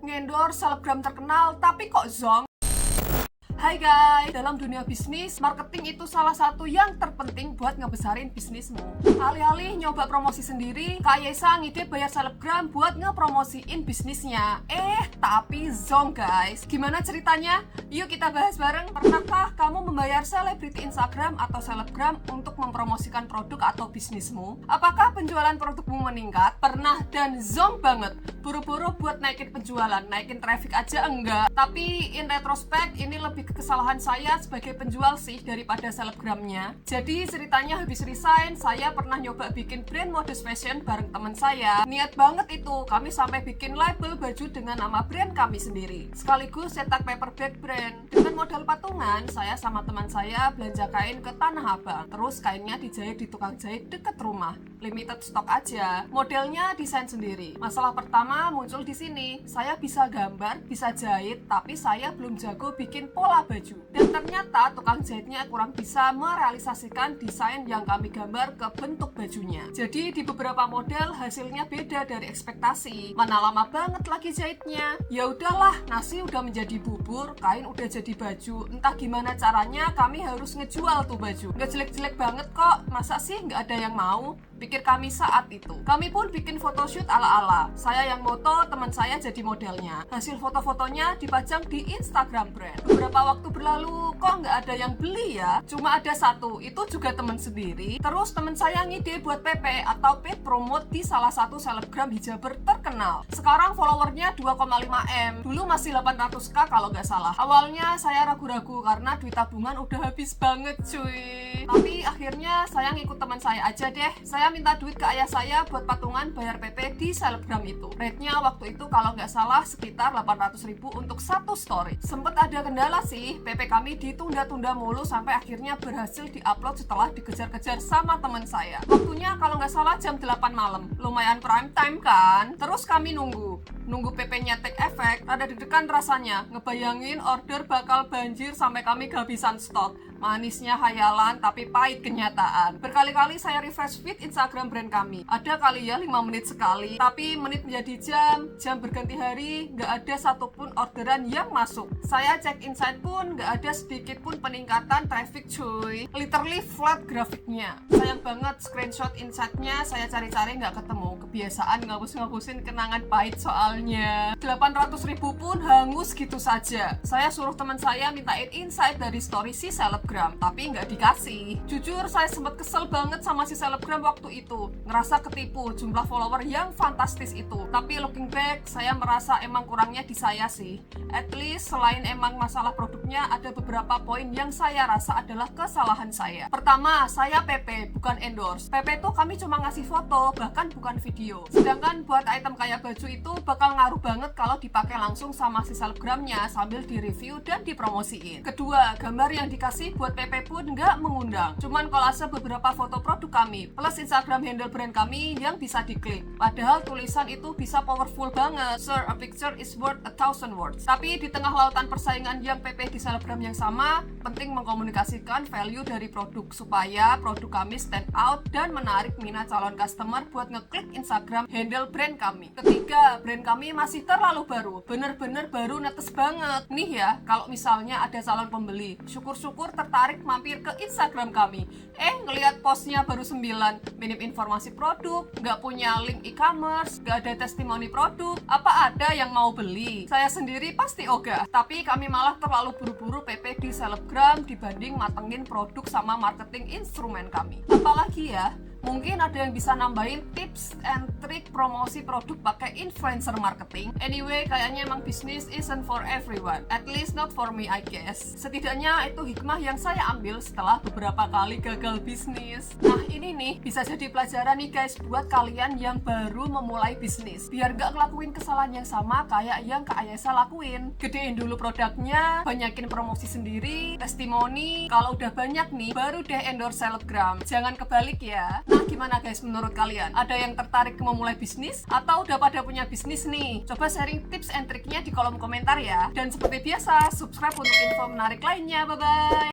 ngendorse selebgram terkenal tapi kok zonk? Hai guys, dalam dunia bisnis, marketing itu salah satu yang terpenting buat ngebesarin bisnismu. Alih-alih nyoba promosi sendiri, Kak Yesa ngide bayar selebgram buat ngepromosiin bisnisnya. Tapi zonk guys. Gimana ceritanya? Yuk kita bahas bareng. Pernahkah kamu membayar selebriti Instagram atau selebgram untuk mempromosikan produk atau bisnismu? Apakah penjualan produkmu meningkat? Pernah dan zonk banget. Buru-buru buat naikin penjualan, naikin traffic aja enggak. Tapi in retrospect, ini lebih ke kesalahan saya sebagai penjual sih daripada selebgramnya. Jadi ceritanya habis resign, saya pernah nyoba bikin brand modest fashion bareng teman saya. Niat banget itu, kami sampai bikin label baju dengan nama brand kami sendiri. Sekaligus cetak paper bag brand. Dengan modal patungan, saya sama teman saya belanja kain ke Tanah Abang. Terus kainnya dijahit di tukang jahit deket rumah. Limited stock aja. Modelnya desain sendiri. Masalah pertama muncul di sini. Saya bisa gambar, bisa jahit, tapi saya belum jago bikin pola baju. Dan ternyata tukang jahitnya kurang bisa merealisasikan desain yang kami gambar ke bentuk bajunya. Jadi di beberapa model hasilnya beda dari ekspektasi. Mana lama banget lagi jahitnya. Ya udahlah, nasi udah menjadi bubur, kain udah jadi baju. Entah gimana caranya kami harus ngejual tuh baju. Nggak jelek-jelek banget kok. Masa sih nggak ada yang mau? Pikir kami saat itu. Kami pun bikin photoshoot ala-ala. Saya yang moto, teman saya jadi modelnya. Hasil foto-fotonya dipajang di Instagram brand. Beberapa waktu berlalu, kok nggak ada yang beli ya? Cuma ada satu, itu juga teman sendiri. Terus teman saya ngide buat PP atau paid promote di salah satu selebgram hijaber terkenal. Sekarang followernya 2,5M. Dulu masih 800k kalau nggak salah. Awalnya saya ragu-ragu karena duit tabungan udah habis banget cuy. Tapi akhirnya saya ngikut teman saya aja deh. Saya minta duit ke ayah saya buat patungan bayar PP di selebgram itu. Rate-nya waktu itu kalau nggak salah sekitar 800.000 untuk satu story. Sempet ada kendala sih, PP kami ditunda-tunda mulu sampai akhirnya berhasil diupload setelah dikejar-kejar sama teman saya. Waktunya kalau nggak salah jam 8 malam. Lumayan prime time kan? Terus kami nunggu PP-nya take effect. Rada deg-degan rasanya, ngebayangin order bakal banjir sampai kami kehabisan stok. Manisnya hayalan tapi pahit kenyataan. Berkali-kali saya refresh feed Instagram brand kami. Ada kali ya 5 menit sekali, tapi menit menjadi jam berganti hari, nggak ada satupun orderan yang masuk. Saya cek insight pun nggak ada sedikit pun peningkatan traffic cuy. Literally flat grafiknya. Sayang banget screenshot insightnya saya cari-cari nggak ketemu. Kebiasaan ngapus-ngapusin kenangan pahit soalnya. 800.000 pun hangus gitu saja. Saya suruh teman saya mintain insight dari story si selebgram, tapi nggak dikasih. Jujur saya sempat kesel banget sama si selebgram waktu itu. Ngerasa ketipu jumlah follower yang fantastis itu. Tapi looking back, saya merasa emang kurangnya di saya sih. At least selain emang masalah produknya, ada beberapa poin yang saya rasa adalah kesalahan saya. Pertama, saya PP, bukan endorse. PP tuh kami cuma ngasih foto, bahkan bukan video. Sedangkan buat item kayak baju itu bakal ngaruh banget kalau dipakai langsung sama si selebgramnya sambil di-review dan dipromosiin. Kedua, gambar yang dikasih buat PP pun nggak mengundang. Cuman kolase beberapa foto produk kami, plus Instagram handle brand kami yang bisa diklik. Padahal tulisan itu bisa powerful banget. Sir, a picture is worth 1,000 words. Tapi di tengah lautan persaingan yang PP di selebgram yang sama, penting mengkomunikasikan value dari produk supaya produk kami stand out dan menarik minat calon customer buat ngeklik Instagram handle brand kami. Ketiga, brand kami masih terlalu baru. Bener-bener baru netes banget. Nih ya, kalau misalnya ada calon pembeli, syukur-syukur tertarik mampir ke Instagram kami. Ngelihat postnya baru 9, minim informasi produk, nggak punya link e-commerce, nggak ada testimoni produk, apa ada yang mau beli? Saya sendiri pasti ogah, tapi kami malah terlalu buru-buru PP di selebgram dibanding matengin produk sama marketing instrumen kami. Apalagi ya, mungkin ada yang bisa nambahin tips and trick promosi produk pakai influencer marketing. Anyway, kayaknya emang bisnis isn't for everyone. At least not for me I guess. Setidaknya itu hikmah yang saya ambil setelah beberapa kali gagal bisnis. Nah ini nih, bisa jadi pelajaran nih guys buat kalian yang baru memulai bisnis. Biar gak ngelakuin kesalahan yang sama kayak yang Kak Ayesa lakuin. Gedein dulu produknya, banyakin promosi sendiri, testimoni. Kalau udah banyak nih, baru deh endorse selebgram. Jangan kebalik ya. Nah gimana guys menurut kalian? Ada yang tertarik memulai bisnis? Atau udah pada punya bisnis nih? Coba sharing tips and triknya di kolom komentar ya. Dan seperti biasa, subscribe untuk info menarik lainnya. Bye-bye!